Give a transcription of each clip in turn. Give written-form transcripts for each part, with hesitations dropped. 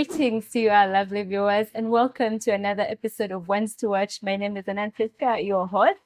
Greetings to you, our lovely viewers, and welcome to another episode of Ones to Watch. My name is Anantriska, your host.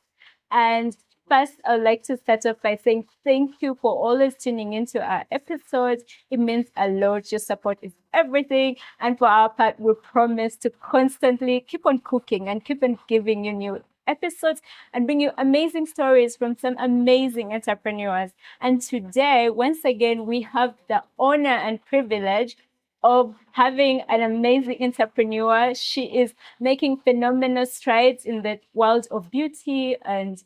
And first, I'd like to start off by saying thank you for always tuning into our episodes. It means a lot. Your support is everything. And for our part, we promise to constantly keep on cooking and keep on giving you new episodes and bring you amazing stories from some amazing entrepreneurs. And today, once again, we have the honor and privilege of having an amazing entrepreneur. She is making phenomenal strides in the world of beauty and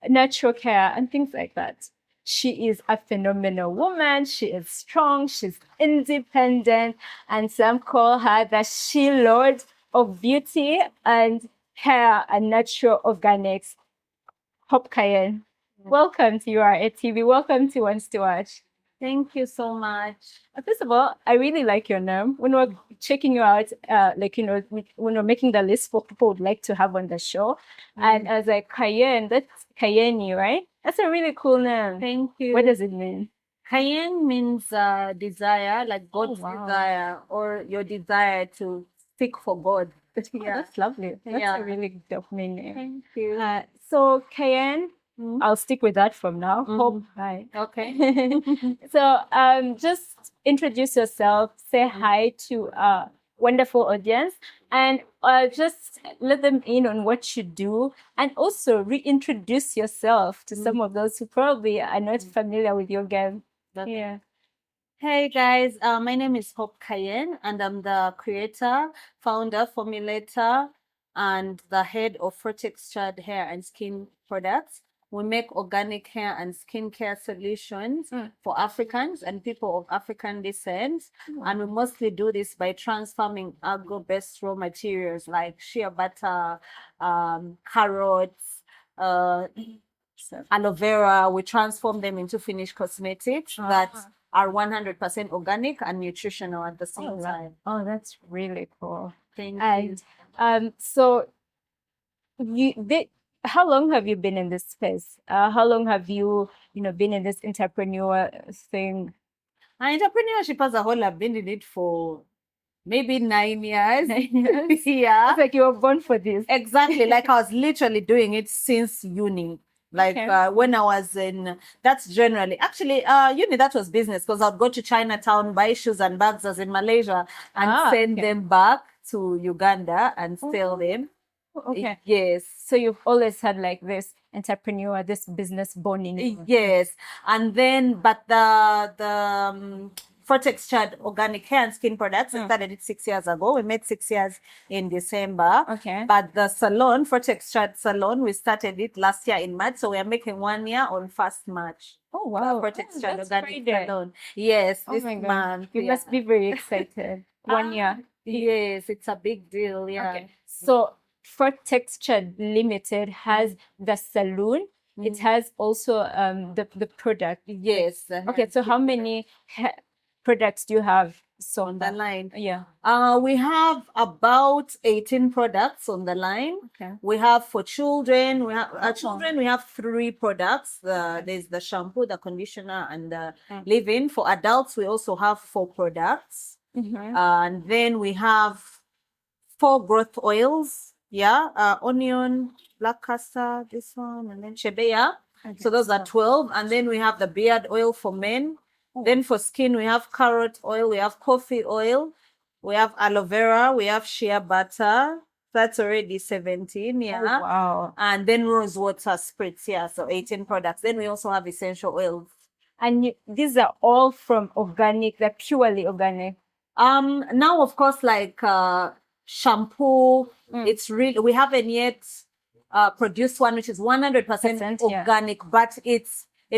natural care and things like that. She is a phenomenal woman. She is strong. She's independent. And some call her the She Lord of Beauty and Hair and Natural Organics. Hope Kayeny. Welcome to URA TV. Welcome to Ones to Watch. Thank you so much. First of all, I really like your name. When we're checking you out, when we're making the list for people who'd like to have on the show, and I was like, Kayeny, that's Kayeny, right? That's a really cool name. Thank you. What does it mean? Kayeny means desire, like God's wow. desire, or your desire to seek for God. That's lovely. That's a really dope meaning. Thank you. So Kayeny, I'll stick with that from now. Hope. Hi. Okay. So just introduce yourself, say hi to a wonderful audience, and just let them in on what you do, and also reintroduce yourself to some of those who probably are not familiar with your game. Okay. Yeah. Hey guys, my name is Hope Kayeny, and I'm the creator, founder, formulator, and the head of Textured Hair and Skin Products. We make organic hair and skincare solutions for Africans and people of African descent. And we mostly do this by transforming agro-based raw materials like shea butter, carrots, aloe vera. We transform them into finished cosmetics that are 100% organic and nutritional at the same time. Oh, that's really cool. Thank you. And so how long have you been in this space? How long have you been in this entrepreneur thing? Entrepreneurship as a whole, I've been in it for maybe 9 years. 9 years? Yeah. It's like you were born for this. Exactly. Like I was literally doing it since uni. Like when I was in, that's generally, actually, uni, that was business, because I'd go to Chinatown, buy shoes and bags as in Malaysia, and send them back to Uganda and sell them. Okay. Yes. So you've always had like this entrepreneur, this business born in you. Yes. And then, but the Textured Organic Hair and Skin Products, I started it 6 years ago. We made 6 years in December. Okay. But the salon, Textured Salon, we started it last year in March. So we are making 1 year on 1st March. Oh, wow. Textured Organic Salon. Yes. Oh this my God. month. You must be very excited. 1 year. Yes, it's a big deal. Yeah. Okay. So Textured Limited has the salon. It has also the product. Yes. Okay. So how many products do you have on the line? Yeah. We have about 18 products on the line. Okay. We have for children. We have children. We have 3 products. There's the shampoo, the conditioner, and the leave-in. For adults, we also have 4 products. And then we have 4 growth oils. Yeah, onion, black castor, this one, and then shebea. Okay. So those are 12. And then we have the beard oil for men. Then for skin, we have carrot oil, we have coffee oil, we have aloe vera, we have shea butter. That's already 17, yeah. Oh, wow. And then rose water spritz, yeah, so 18 products. Then we also have essential oils. And these are all from organic, they're purely organic. Now, of course, like shampoo, it's really, we haven't yet produced one which is 100% organic, but it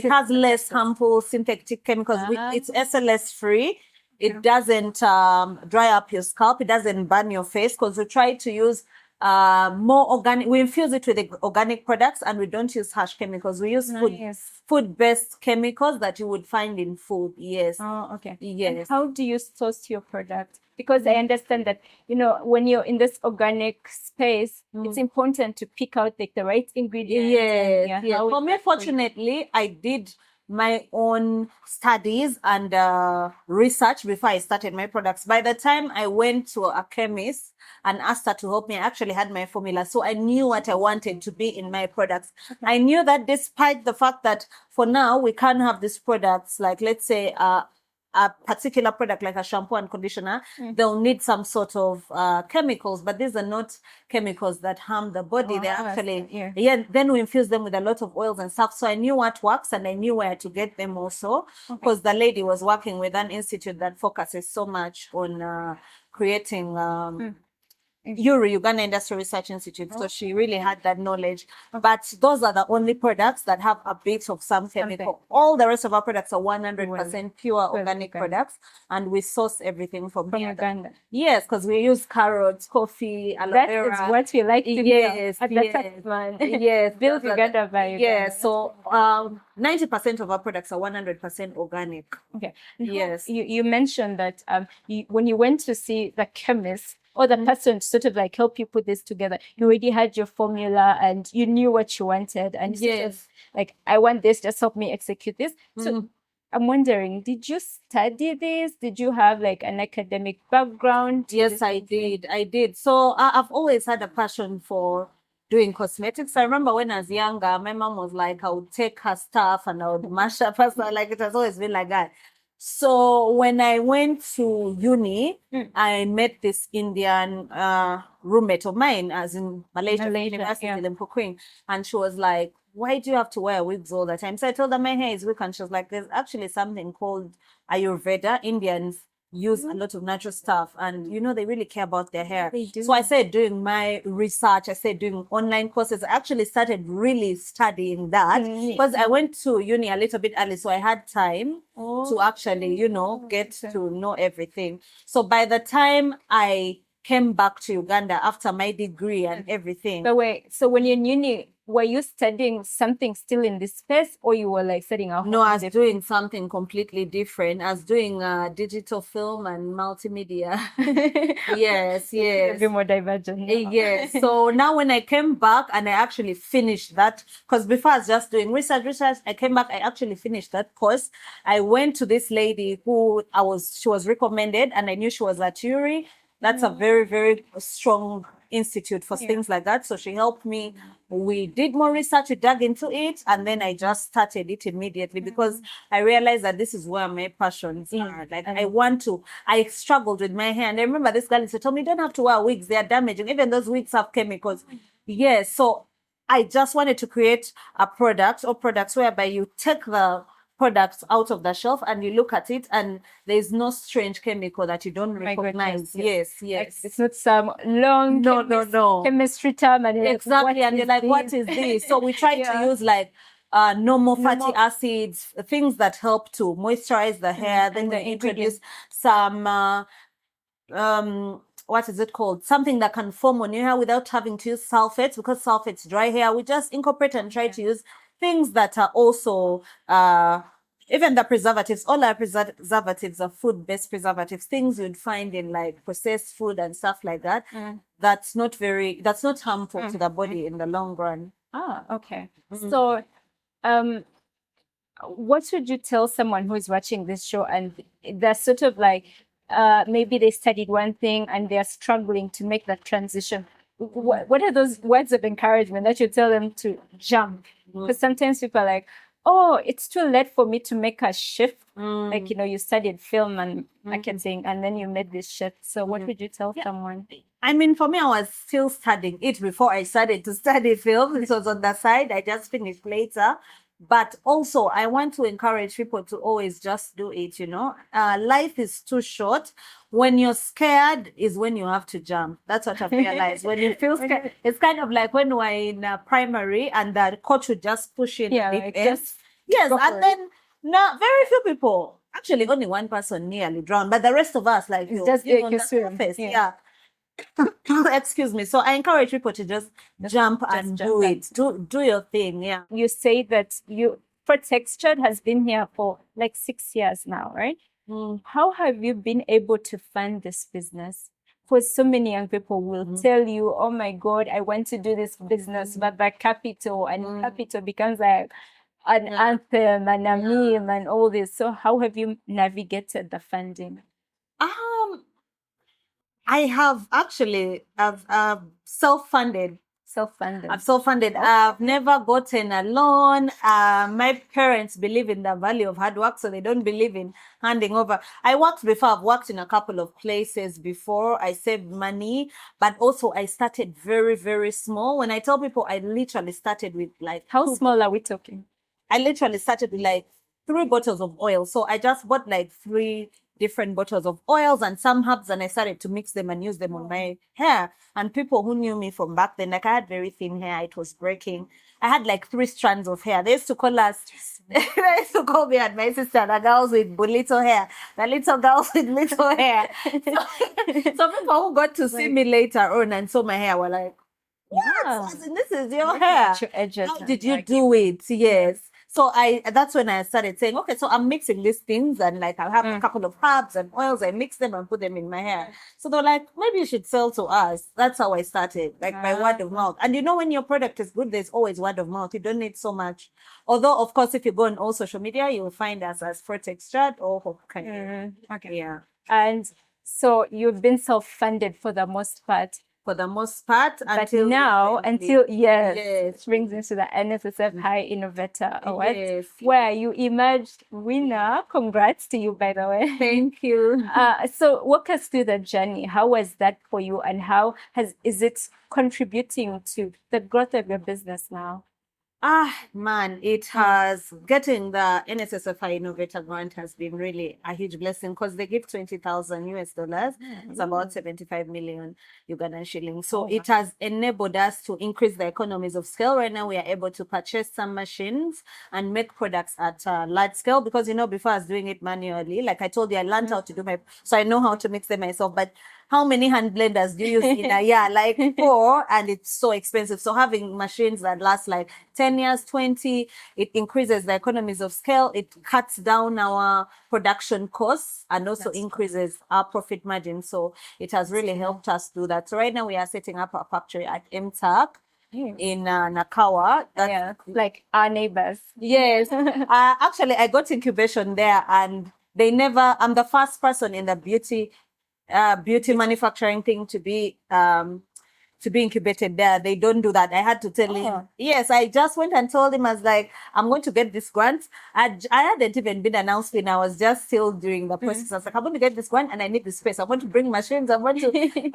has less harmful synthetic chemicals. It's SLS free. It doesn't dry up your scalp. It doesn't burn your face, because we try to use more organic. We infuse it with the organic products, and we don't use harsh chemicals. We use food-based chemicals that you would find in food. Yes. Oh, okay. Yes. And how do you source your product? Because I understand that, when you're in this organic space, it's important to pick out like the right ingredients. Yes. For me, fortunately, I did my own studies and research before I started my products. By the time I went to a chemist and asked her to help me, I actually had my formula. So I knew what I wanted to be in my products. I knew that despite the fact that for now we can't have these products, like let's say a particular product like a shampoo and conditioner, they'll need some sort of chemicals, but these are not chemicals that harm the body. They're actually, then we infuse them with a lot of oils and stuff. So I knew what works and I knew where to get them also, because the lady was working with an institute that focuses so much on creating URI, Uganda Industrial Research Institute. So she really had that knowledge. But those are the only products that have a bit of some chemical. All the rest of our products are 100% pure organic products. And we source everything from Uganda. Yes, because we use carrots, coffee, aloe vera. That is what we like to yes, at yes, that time. yes. Build Uganda by Uganda. Yes, so 90% of our products are 100% organic. Okay. Yes. You mentioned that when you went to see the chemist, or the person to sort of like help you put this together, you already had your formula and you knew what you wanted, and sort of like, I want this, just help me execute this. So I'm wondering, did you study this? Did you have like an academic background? Yes, I did. So I've always had a passion for doing cosmetics. I remember when I was younger, my mom was like, I would take her stuff and I would mash up her stuff. Like, it has always been like that. So when I went to uni, I met this Indian roommate of mine, as in Malaysia University, Limpopo Queen, and she was like, why do you have to wear wigs all the time? So I told her my hair is weak, and she was like, there's actually something called Ayurveda. Indians use a lot of natural stuff, and you know, they really care about their hair. So I started doing my research, I started doing online courses. I actually started really studying that because I went to uni a little bit early, so I had time to actually, you know, get to know everything. So by the time I came back to Uganda after my degree and everything. But wait, so when you're in uni, were you studying something still in this space, or you were like studying a whole? No, I was doing something completely different. I was doing digital film and multimedia. Yes. A bit more divergent. Yes. So now when I came back and I actually finished that, because before I was just doing research, I came back, I actually finished that course. I went to this lady who she was recommended, and I knew she was at URI. That's a very, very strong institute for things like that. So she helped me. We did more research, we dug into it, and then I just started it immediately because I realized that this is where my passions are. Like, I struggled with my hair. And I remember this girl told me, you don't have to wear wigs, they are damaging. Even those wigs have chemicals. Yes. So I just wanted to create a product or products whereby you take the products out of the shelf and you look at it and there's no strange chemical that you don't recognize. Yes. Like, it's not some long chemistry term and exactly, and you're like, what is this? So we try to use like normal fatty acids, things that help to moisturize the hair. Then we introduce some what is it called? Something that can form on your hair without having to use sulfates, because sulfates dry hair. We just incorporate and try to use things that are also even the preservatives. All our preservatives are food-based preservatives, things you'd find in like processed food and stuff like that. That's not harmful to the body in the long run. Okay. So what would you tell someone who is watching this show and they're sort of like maybe they studied one thing and they're struggling to make that transition? What are those words of encouragement that you tell them to jump? Because sometimes people are like, oh, it's too late for me to make a shift. Like, you know, you studied film and marketing and then you made this shift. So what would you tell someone? I mean, for me, I was still studying it before I started to study film. It was on the side. I just finished later. But also, I want to encourage people to always just do it, you know. Life is too short. When you're scared is when you have to jump. That's what I've realized. When you feel scared, it's kind of like when we're in primary and the coach would just push in. Yes, and then now very few people, actually only one person nearly drowned, but the rest of us, like, just on the surface. Excuse me. So I encourage people to just jump and do it. Do your thing. Yeah. You say that for Textured has been here for like 6 years now, right? How have you been able to fund this business? Because so many young people will tell you, oh my God, I want to do this business, but the capital, and capital becomes like an anthem and a meme and all this. So how have you navigated the funding? I have actually, I've self-funded. Self-funded. I've self-funded. I've never gotten a loan. My parents believe in the value of hard work, so they don't believe in handing over. I worked before. I've worked in a couple of places before. I saved money, but also I started very, very small. When I tell people, I literally started with like... How small are we talking? I literally started with like 3 bottles of oil. So I just bought like 3 different bottles of oils and some herbs, and I started to mix them and use them on my hair. And people who knew me from back then, like I had very thin hair, it was breaking. I had like 3 strands of hair. They used to call us, they used to call me and my sister the girls with little hair, the little girls with little hair. So people who got to see me later on and saw my hair were like, what? As in, this is your hair. How did you do it? Yes. So that's when I started saying, okay, so I'm mixing these things and like I'll have a couple of herbs and oils. I mix them and put them in my hair. So they're like, maybe you should sell to us. That's how I started, like by word of mouth. And you know, when your product is good, there's always word of mouth. You don't need so much. Although, of course, if you go on all social media, you will find us as Fruit Extract or Hope Kayeny. Okay. Yeah. And so you've been self-funded for the most part. For the most part, but now, it brings into the NSSF High Innovator Award, where you emerged winner. Congrats to you, by the way. Thank you. So walk us through the journey. How was that for you, and how is it contributing to the growth of your business now? Man, it has, getting the NSSF High Innovator Grant has been really a huge blessing because they give 20,000 US dollars. It's about 75 million Ugandan shillings. So it has enabled us to increase the economies of scale. Right now, we are able to purchase some machines and make products at a large scale because, you know, before I was doing it manually, like I told you, I learned how to do so I know how to mix them myself. But how many hand blenders do you use in a year? Like 4, and it's so expensive. So having machines that last like 10 years, 20, it increases the economies of scale. It cuts down our production costs and also increases our profit margin. So it has really helped us do that. So right now we are setting up a factory at MTAC in Nakawa. Like our neighbors. Yes. Actually, I got incubation there, and I'm the first person in the beauty manufacturing thing to be incubated there. They don't do that. I had to tell him. Yes, I just went and told him, I was like, I'm going to get this grant. I hadn't even been announced when I was just still doing the process. I was like, I'm going to get this grant and I need the space. I want to bring machines. I want to. I decided,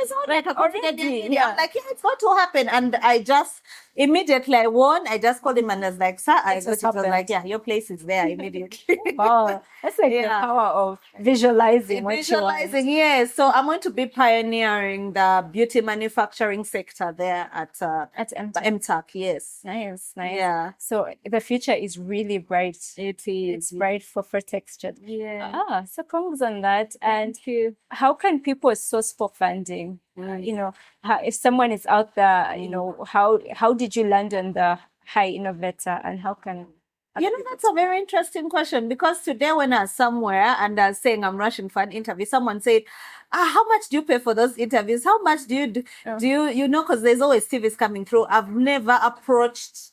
it's all like a confidentiality. I'm like, yeah, it's going to happen. And I just immediately I won. I just called him and I was like, sir, I got it. I was like, yeah, your place is there immediately. Wow, that's like the power of visualizing. Yes. So I'm going to be pioneering the beauty manufacturing sector there at MTAC. Yes. Nice. Yeah. So the future is really bright. It is. It's bright for Textured. Yeah. So congrats on that. And how can people source for funding? You know, if someone is out there, you know, how did you land on the High Innovator, and how can... You know, that's a very interesting question, because today when I was somewhere and I was saying I'm rushing for an interview, someone said, how much do you pay for those interviews? How much do you know, because there's always CVs coming through. I've never approached...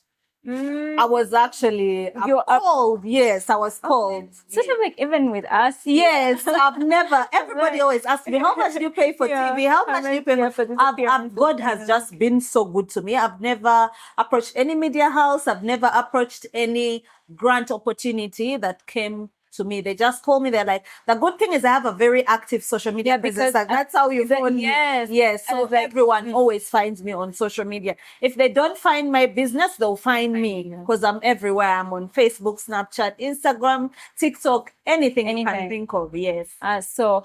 I was actually called. Yes, I was called. Sort of like even with us. Yes, I've never. Everybody always asks me, how much do you pay for TV? How much do you pay for this? God has just been so good to me. I've never approached any media house. I've never approached any grant opportunity that came to me. They just call me. They're like, the good thing is I have a very active social media presence. That's how you phone me. Yes. So everyone always finds me on social media. If they don't find my business, they'll find me because I'm everywhere. I'm on Facebook, Snapchat, Instagram, TikTok, anything you can think of. Yes. So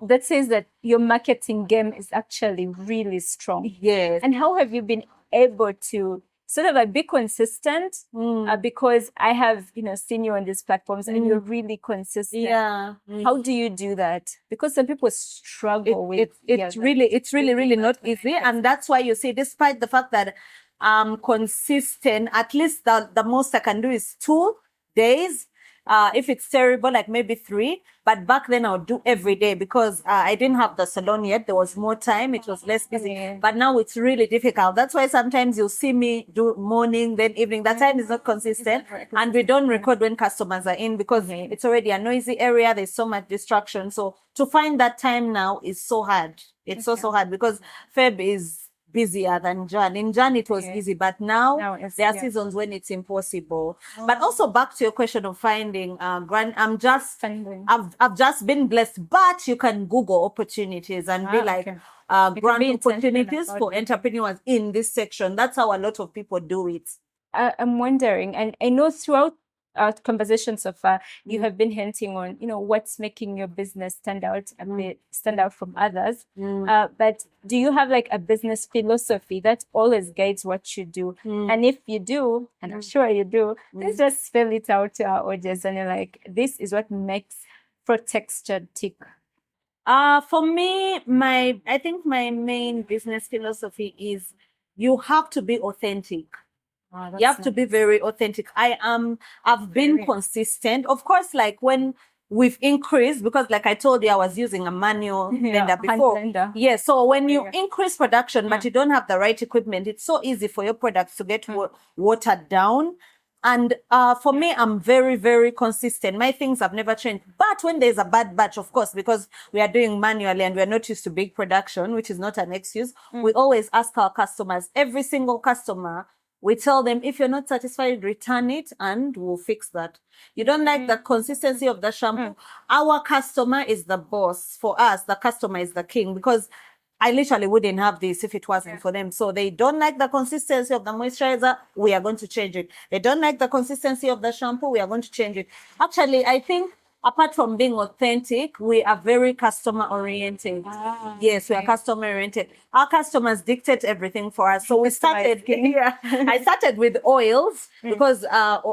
that says that your marketing game is actually really strong. Yes. And how have you been able to sort of be consistent? Because I have, seen you on these platforms and you're really consistent. Yeah. How do you do that? Because some people struggle with it's really not easy. And that's why you see, despite the fact that I'm consistent, at least the most I can do is 2 days. If it's terrible, like maybe 3. But back then I would do every day because I didn't have the salon yet. There was more time. It was less busy. Yeah. But now it's really difficult. That's why sometimes you'll see me do morning, then evening. That time is not consistent. And we don't record when customers are in because it's already a noisy area. There's so much distraction. So to find that time now is so hard. It's so hard because Feb is busier than Jan. In Jan it was easy, but now there are seasons when it's impossible. But also back to your question of finding grant, I've just been blessed, but you can Google opportunities and be like grant opportunities for entrepreneurs in this section. That's how a lot of people do it. I'm wondering, and I know throughout our conversation so far, you have been hinting on, what's making your business stand out from others. But do you have like a business philosophy that always guides what you do? And if you do, and I'm sure you do, let's just spell it out to our audience. And you're like, this is what makes Protexture tick. For me, I think my main business philosophy is you have to be authentic. You have to be very authentic. I've been consistent. Of course, like when we've increased, because like I told you, I was using a manual blender before. Yeah, so when you increase production, but you don't have the right equipment, it's so easy for your products to get watered down. And for me, I'm very, very consistent. My things have never changed. But when there's a bad batch, of course, because we are doing manually and we're not used to big production, which is not an excuse, we always ask our customers, every single customer, we tell them, if you're not satisfied, return it and we'll fix that. You don't like the consistency of the shampoo. Our customer is the boss. For us, the customer is the king because I literally wouldn't have this if it wasn't for them. So they don't like the consistency of the moisturizer. We are going to change it. They don't like the consistency of the shampoo. We are going to change it. Actually, I think apart from being authentic, we are very customer oriented. Yes, we are customer oriented. Our customers dictate everything for us. So we started, I started with oils because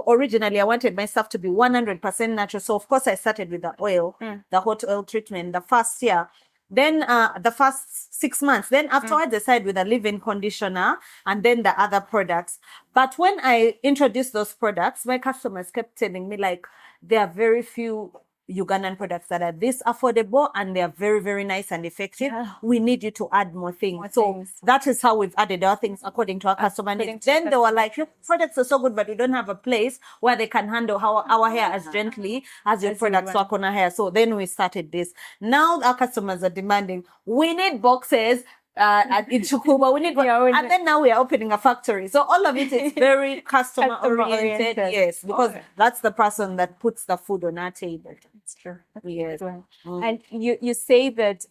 originally I wanted my stuff to be 100% natural. So of course I started with the oil, the hot oil treatment, the first year. Then the first 6 months. Then afterwards, I decided with a leave-in conditioner and then the other products. But when I introduced those products, my customers kept telling me like, there are very few Ugandan products that are this affordable and they are very, very nice and effective. We need you to add more things. That is how we've added our things according to our customer needs. Then they were like, your products are so good, but we don't have a place where they can handle our hair as gently as your products work on our hair. So then we started this. Now our customers are demanding, we need boxes. In Chukuba, we need and then now we are opening a factory. So all of it is very customer oriented. Yes, because that's the person that puts the food on our table. That's true. Yes. And you say that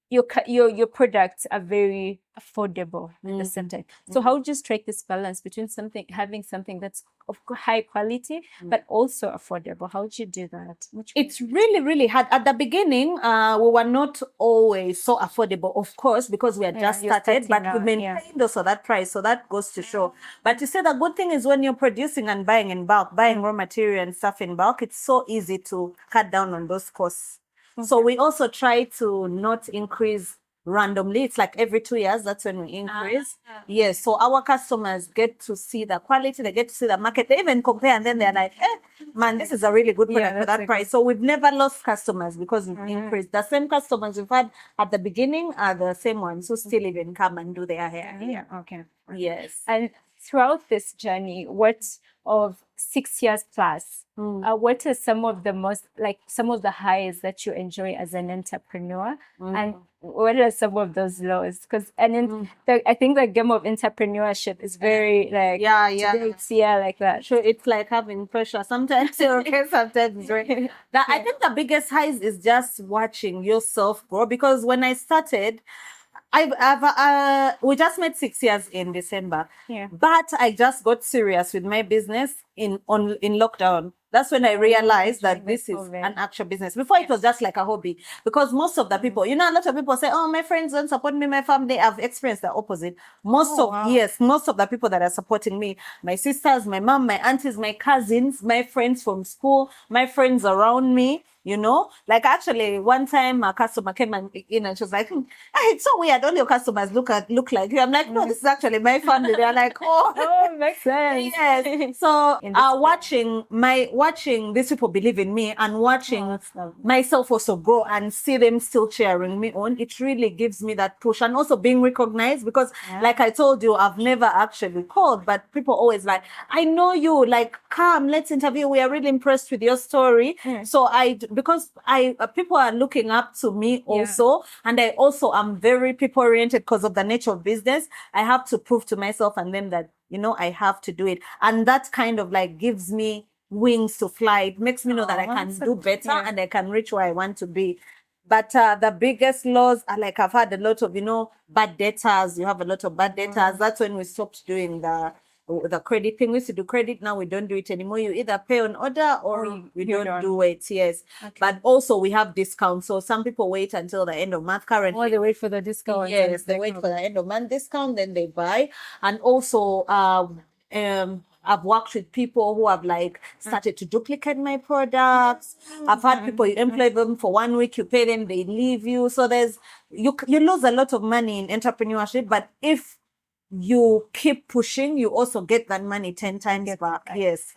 your products are very affordable at the same time. So how do you strike this balance between having something that's of high quality but also affordable? How do you do that? It's really, really hard. At the beginning, we were not always so affordable, of course, because we had just started, but we maintained also that price. So that goes to show. But you say the good thing is when you're producing and buying in bulk, buying raw material and stuff in bulk, it's so easy to cut down on those costs. So we also try to not increase randomly. It's like every 2 years, that's when we increase. Yes, so our customers get to see the quality, they get to see the market, they even compare and then they're like, man, this is a really good product for that price. So we've never lost customers because we've increased. The same customers we've had at the beginning are the same ones who still even come and do their hair. Okay. Yes. And throughout this journey, what of 6 years plus, what are some of the highs that you enjoy as an entrepreneur, and what are some of those lows? Because I think the game of entrepreneurship is very like it's like that. Sure, it's like having pressure. Sometimes you're okay, sometimes it's right. I think the biggest highs is just watching yourself grow. Because when I started, we just made 6 years in December. But I just got serious with my business in lockdown. That's when I realized that this is an actual business. Before it was just like a hobby. Because most of the people, a lot of people say, oh, my friends don't support me, my family. I've experienced the opposite. Most of the people that are supporting me, my sisters, my mom, my aunties, my cousins, my friends from school, my friends around me, you know, like actually one time a customer came and and she was like, it's so weird. All your customers look like you. I'm like, no, this is actually my family. They're like, oh, Oh, makes sense. yes. So In this watching these people believe in me and watching that's lovely. myself also grow and see them still cheering me on, it really gives me that push. And also being recognized, because like I told you, I've never actually called, but people always like, I know you, like, come, let's interview. We are really impressed with your story. So because people are looking up to me also, and I also am very people oriented because of the nature of business. I have to prove to myself and them that, I have to do it. And that kind of like gives me wings to fly. It makes me know that I can do better and I can reach where I want to be. But the biggest loss are like, I've had a lot of, bad debtors. You have a lot of bad debtors. That's when we stopped doing the credit thing. We used to do credit. Now we don't do it anymore. You either pay on order or we don't do it. Yes. Okay. But also we have discounts. So some people wait until the end of month currently. Or they wait for the discount. Yes, they wait for the end of month discount, then they buy. And also, I've worked with people who have like started to duplicate my products. I've had people, you employ them for 1 week, you pay them, they leave you. So you lose a lot of money in entrepreneurship, but if you keep pushing, you also get that money 10 times back. Yes.